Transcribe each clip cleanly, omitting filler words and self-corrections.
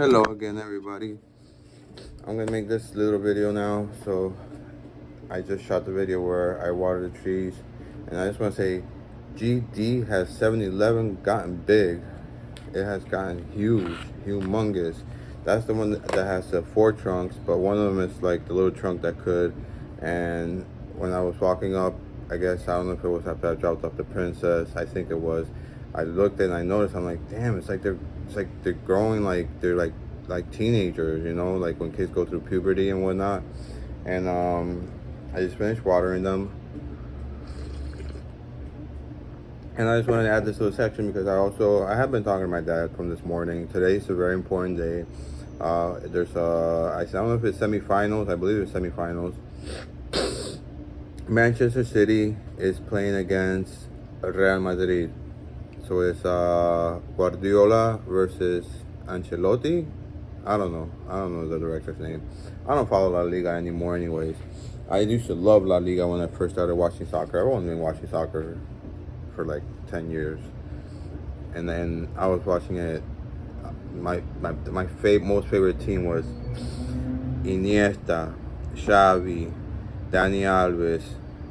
Hello again, everybody. I'm gonna make this little video now. So I just shot the video where I water the trees, and I just want to say GD has 7-Eleven gotten big. It has gotten huge, humongous. That's the one that has the 4 trunks, but one of them is like the little trunk that could. And when I was walking up, I guess, I don't know if it was after I dropped off the princess, I think it was, I looked and I noticed, I'm like, damn, it's like they're growing, like they're like teenagers, like when kids go through puberty and whatnot. And I just finished watering them. And I just wanted to add this little section because I have been talking to my dad from this morning. Today's a very important day. There's I don't know if it's semifinals. I believe it's semifinals. Manchester City is playing against Real Madrid. So it's Guardiola versus Ancelotti. I don't know the director's name. I don't follow La Liga anymore anyways. I used to love La Liga when I first started watching soccer. I've only been watching soccer for like 10 years. And then I was watching it. My most favorite team was Iniesta, Xavi, Dani Alves,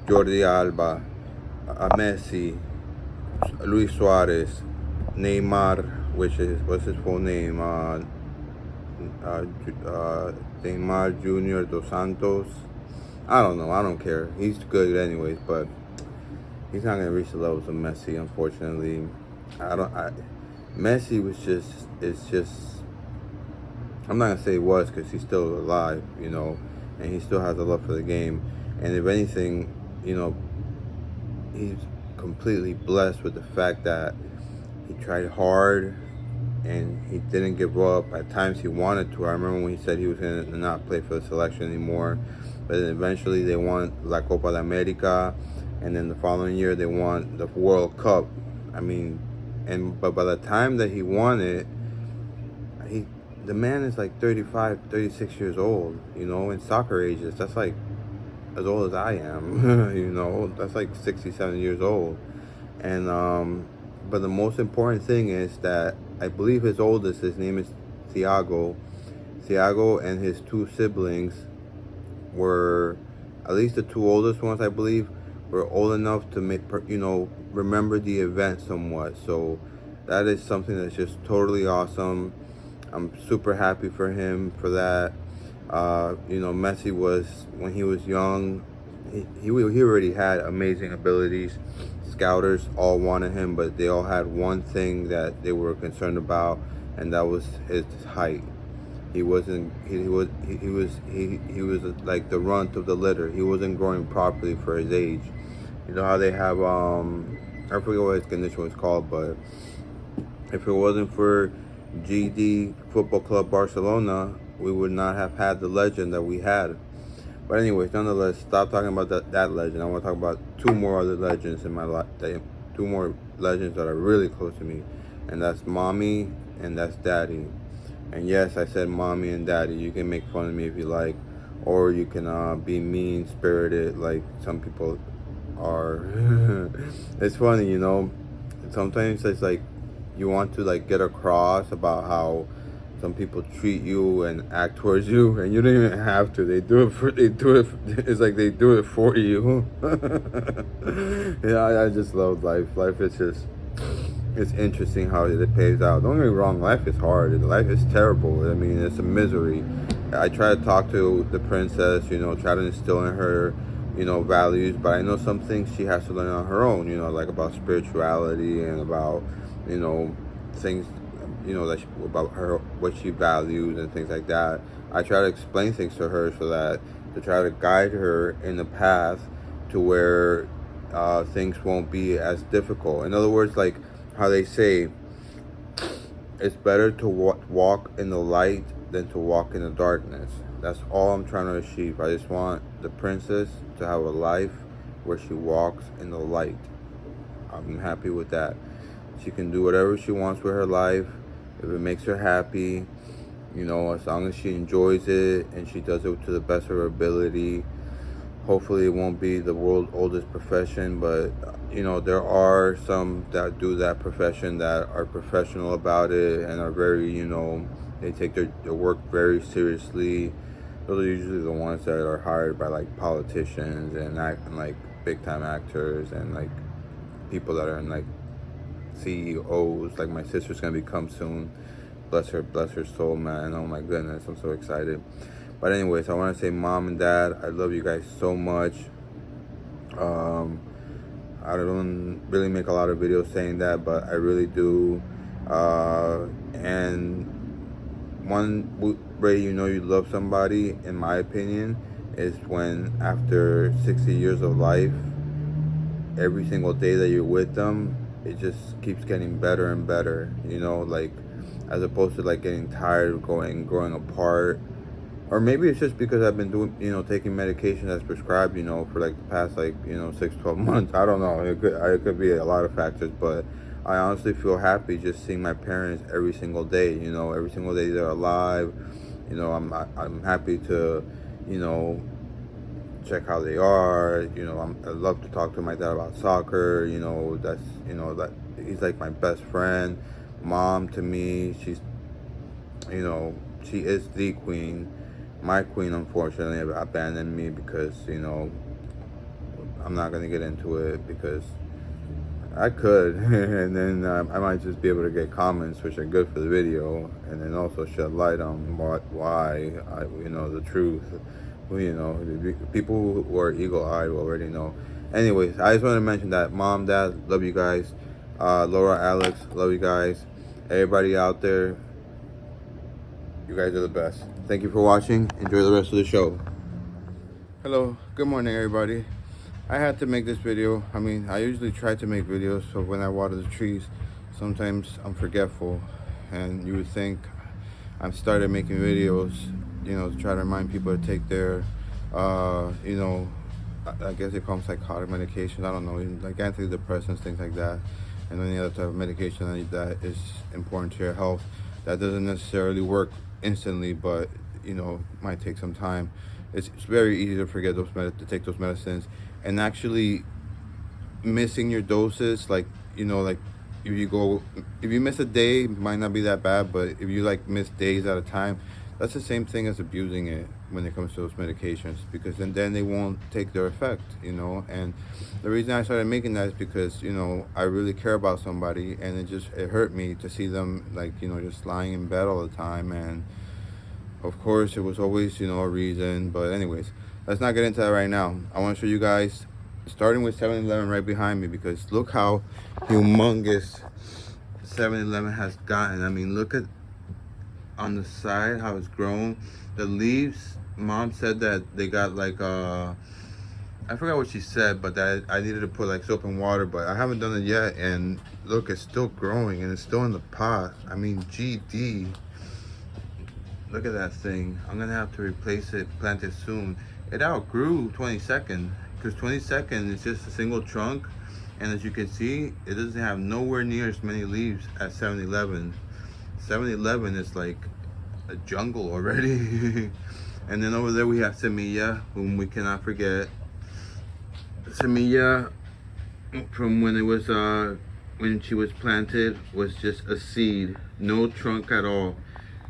Jordi Alba, Messi, Luis Suarez, Neymar, what's his full name? Neymar Junior dos Santos. I don't know. I don't care. He's good anyways, but he's not gonna reach the levels of Messi, unfortunately. Messi it's just. I'm not gonna say was because he's still alive, and he still has a love for the game. And if anything, he's completely blessed with the fact that he tried hard and he didn't give up. At times he wanted to. I remember when he said he was going to not play for the selection anymore. But then eventually they won La Copa de America. And then the following year they won the World Cup. But by the time that he won it, the man is like 35, 36 years old, in soccer ages. That's like as old as I am, that's like 67 years old. And but the most important thing is that I believe his name is Thiago. Thiago and his 2 siblings were, at least the 2 oldest ones, I believe, were old enough to remember the event somewhat. So that is something that's just totally awesome. I'm super happy for him for that. Messi was, when he was young, he already had amazing abilities. Scouters all wanted him, but they all had one thing that they were concerned about, and that was his height. He was like the runt of the litter. He wasn't growing properly for his age. You know how they have I forget what his condition was called, but if it wasn't for GD Football Club Barcelona, we would not have had the legend that we had. But anyways, nonetheless, stop talking about that legend. I want to talk about 2 more other legends in my life. 2 more legends that are really close to me. And that's mommy and that's daddy. And yes, I said mommy and daddy. You can make fun of me if you like. Or you can be mean-spirited like some people are. It's funny, Sometimes it's like you want to like get across about how some people treat you and act towards you, and you don't even have to. It's like they do it for you. Yeah, I just love life. Life is just, it's interesting how it pays out. Don't get me wrong, life is hard. Life is terrible. It's a misery. I try to talk to the princess, try to instill in her, values, but I know some things she has to learn on her own, like about spirituality and about, things, about her, what she values and things like that. I try to explain things to her to try to guide her in the path to where things won't be as difficult. In other words, like how they say, it's better to walk in the light than to walk in the darkness. That's all I'm trying to achieve. I just want the princess to have a life where she walks in the light. I'm happy with that. She can do whatever she wants with her life. If it makes her happy, as long as she enjoys it and she does it to the best of her ability. Hopefully it won't be the world's oldest profession, but you know, there are some that do that profession that are professional about it and are very, you know, they take their work very seriously. Those are usually the ones that are hired by like politicians and like big time actors and like people that are in like CEOs. Like my sister's gonna become soon. Bless her soul, man. Oh my goodness, I'm so excited. But anyways, I want to say, mom and dad, I love you guys so much. I don't really make a lot of videos saying that, but I really do. And one way you know you love somebody, in my opinion, is when after 60 years of life, every single day that you're with them, it just keeps getting better and better. You know, like as opposed to like getting tired of growing apart. Or maybe it's just because I've been doing, you know, taking medication that's prescribed, you know, for like the past like, you know, 6, 12 months. I don't know. It could be a lot of factors, but I honestly feel happy just seeing my parents every single day, you know, every single day they're alive. You know, I'm happy to, you know, check how they are. You know, I love to talk to my dad about soccer. You know, that's, you know, that he's like my best friend. Mom to me, she's, you know, she is the queen. My queen, unfortunately, abandoned me because, you know, I'm not going to get into it because I could. And then I might just be able to get comments, which are good for the video, and then also shed light on why, you know, the truth. Well, you know, the people who are eagle-eyed will already know. Anyways, I just want to mention that mom, dad, love you guys. Laura, Alex, love you guys. Everybody out there, you guys are the best. Thank you for watching. Enjoy the rest of the show. Hello, good morning everybody. I had to make this video. I mean, I usually try to make videos, so when I water the trees, sometimes I'm forgetful. And you would think I've started making videos, you know, to try to remind people to take their, you know, I guess they call them psychotic medications. I don't know, like antidepressants, things like that. And any other type of medication that is important to your health. That doesn't necessarily work instantly, but you know, might take some time. It's very easy to forget to take those medicines, and actually missing your doses, like, you know, like if you miss a day, it might not be that bad, but if you like miss days at a time, that's the same thing as abusing it when it comes to those medications, because then they won't take their effect, you know. And the reason I started making that is because, you know, I really care about somebody, and it hurt me to see them, like, you know, just lying in bed all the time. And of course it was always, you know, a reason. But anyways, let's not get into that right now. I want to show you guys, starting with 7-Eleven right behind me, because look how humongous 7-Eleven has gotten. I mean, look at on the side how it's grown. The leaves, mom said that they got like I forgot what she said, but that I needed to put like soap and water, but I haven't done it yet. And look, it's still growing and it's still in the pot. I mean, GD, look at that thing. I'm gonna have to replace it, plant it soon. It outgrew 22nd, because 22nd is just a single trunk, and as you can see, it doesn't have nowhere near as many leaves as 7-Eleven. 7-Eleven is like a jungle already. And then over there we have Semilla, whom we cannot forget. Semilla, from when it was when she was planted, was just a seed, no trunk at all.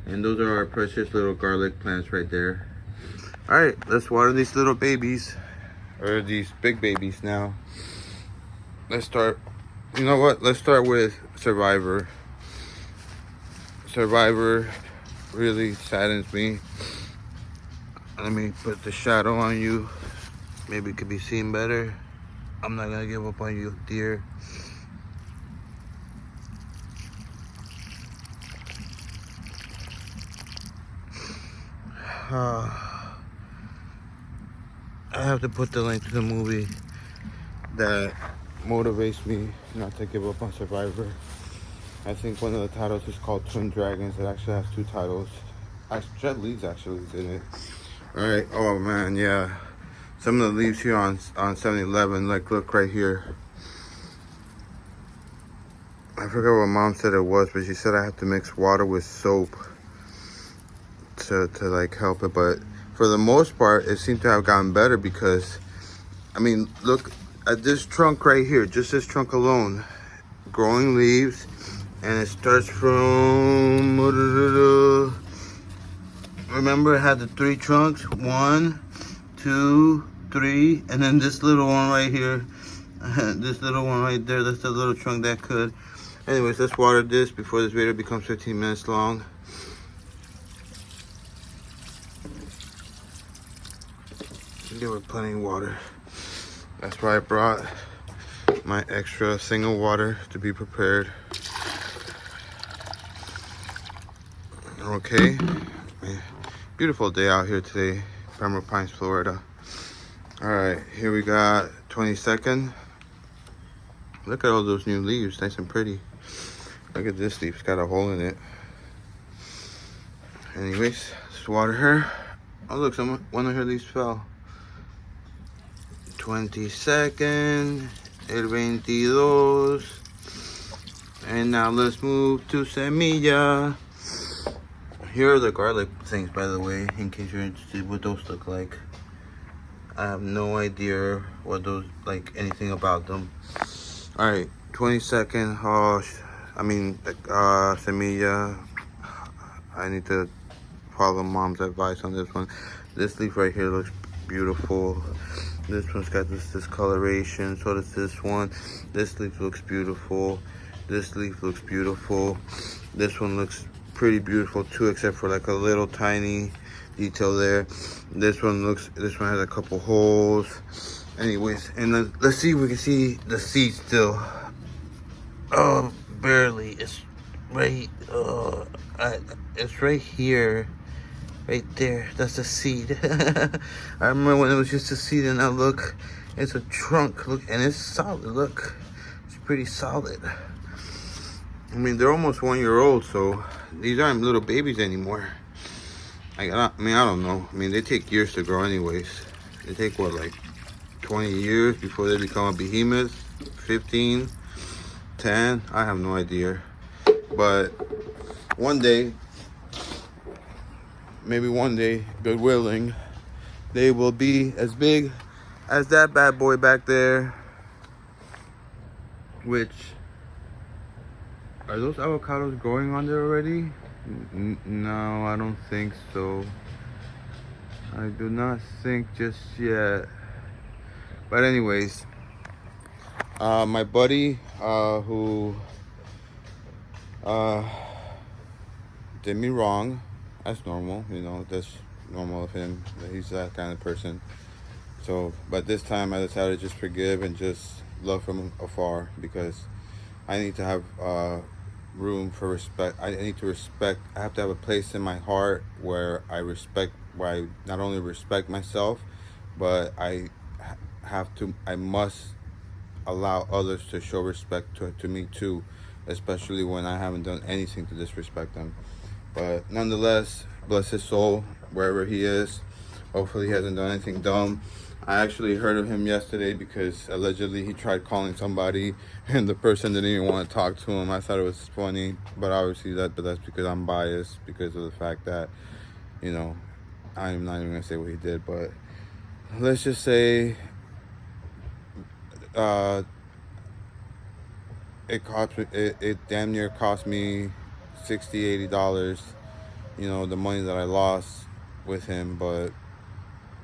And those are our precious little garlic plants right there. All right, let's water these little babies, or these big babies now. Let's start, you know what? Let's start with Survivor. Survivor really saddens me. Let me put the shadow on you. Maybe it could be seen better. I'm not gonna give up on you, dear. I have to put the link to the movie that motivates me not to give up on Survivor. I think one of the titles is called Twin Dragons. It actually has 2 titles. Jet Li's actually is in it. Alright, oh man, yeah. Some of the leaves here on 7-Eleven, like look right here. I forgot what mom said it was, but she said I have to mix water with soap to like help it. But for the most part, it seemed to have gotten better, because I mean, look at this trunk right here, just this trunk alone, growing leaves, and it starts from, remember it had the 3 trunks, 1, 2, 3, and then this little one right here, this little one right there, that's the little trunk that could. Anyways, let's water this before this video becomes 15 minutes long. Give it plenty of water. That's why I brought my extra single water to be prepared. Okay, beautiful day out here today, Pembroke Pines, Florida. All right, here we got 22nd. Look at all those new leaves, nice and pretty. Look at this leaf, it's got a hole in it. Anyways, let's water her. Oh look, one of her leaves fell. 22nd, el 22. And now let's move to Semilla. Here are the garlic things, by the way, in case you're interested what those look like. I have no idea what those, like, anything about them. All right, 22nd, Semilla. I need to follow mom's advice on this one. This leaf right here looks beautiful. This one's got this discoloration, so does this one. This leaf looks beautiful. This leaf looks beautiful. This one looks pretty beautiful too, except for like a little tiny detail there. This one has a couple holes. Anyways, and let's see if we can see the seed still. Oh, barely. It's right, it's right here. Right there, that's a seed. I remember when it was just a seed, and now look, it's a trunk. Look, and it's solid. Look, it's pretty solid. I mean, they're almost 1 year old, so these aren't little babies anymore. I don't know. I mean, they take years to grow, anyways. They take what, like 20 years before they become a behemoth? 15, 10. I have no idea. But one day, maybe one day, good willing, they will be as big as that bad boy back there. Which, are those avocados growing on there already? No, I don't think so. I do not think just yet. But anyways, my buddy who did me wrong. That's normal, you know, that's normal of him. He's that kind of person. So, but this time I decided to just forgive and just love from afar, because I need to have room for respect. I have to have a place in my heart where I not only respect myself, but I must allow others to show respect to me too, especially when I haven't done anything to disrespect them. But nonetheless, bless his soul wherever he is. Hopefully he hasn't done anything dumb. I actually heard of him yesterday because allegedly he tried calling somebody and the person didn't even want to talk to him. I thought it was funny, but obviously that's because I'm biased because of the fact that, you know, I'm not even gonna say what he did, but let's just say it damn near cost me $60-$80, you know, the money that I lost with him. But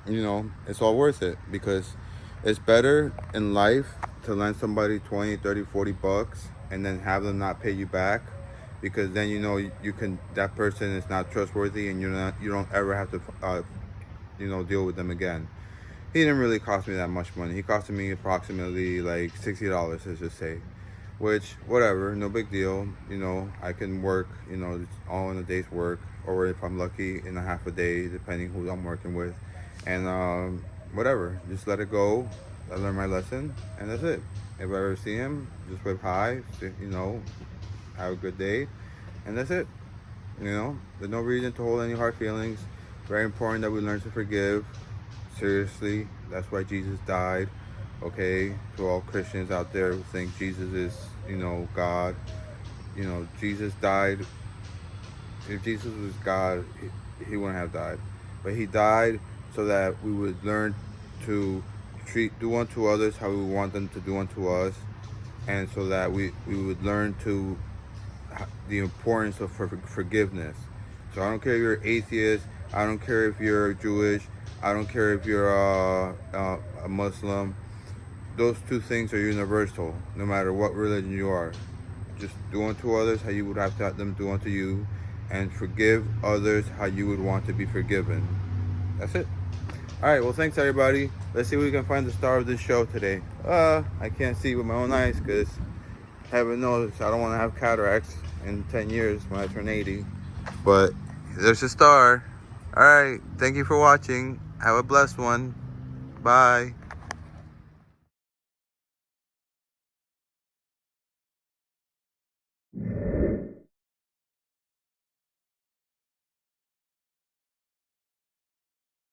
you know, it's all worth it, because it's better in life to lend somebody 20, 30, 40 bucks and then have them not pay you back, because then you know that person is not trustworthy and you don't ever have to deal with them again. He didn't really cost me that much money. He costed me approximately like $60, let's just say. Which, whatever, no big deal. You know, I can work, you know, all in a day's work, or if I'm lucky, in a half a day, depending who I'm working with. And whatever, just let it go. I learned my lesson, and that's it. If I ever see him, just wave hi, you know, have a good day, and that's it. You know, there's no reason to hold any hard feelings. Very important that we learn to forgive. Seriously, that's why Jesus died. Okay, to all Christians out there who think Jesus is, you know, God. You know, Jesus died. If Jesus was God, he wouldn't have died. But he died so that we would learn to do unto others how we want them to do unto us, and so that we would learn to the importance of forgiveness. So I don't care if you're atheist, I don't care if you're Jewish, I don't care if you're a Muslim. Those two things are universal, no matter what religion you are. Just do unto others how you would have to have them do unto you, and forgive others how you would want to be forgiven. That's it. All right, well, thanks everybody. Let's see if we can find the star of this show today. I can't see with my own eyes because heaven knows I don't want to have cataracts in 10 years when I turn 80. But there's a star. All right, thank you for watching. Have a blessed one. Bye.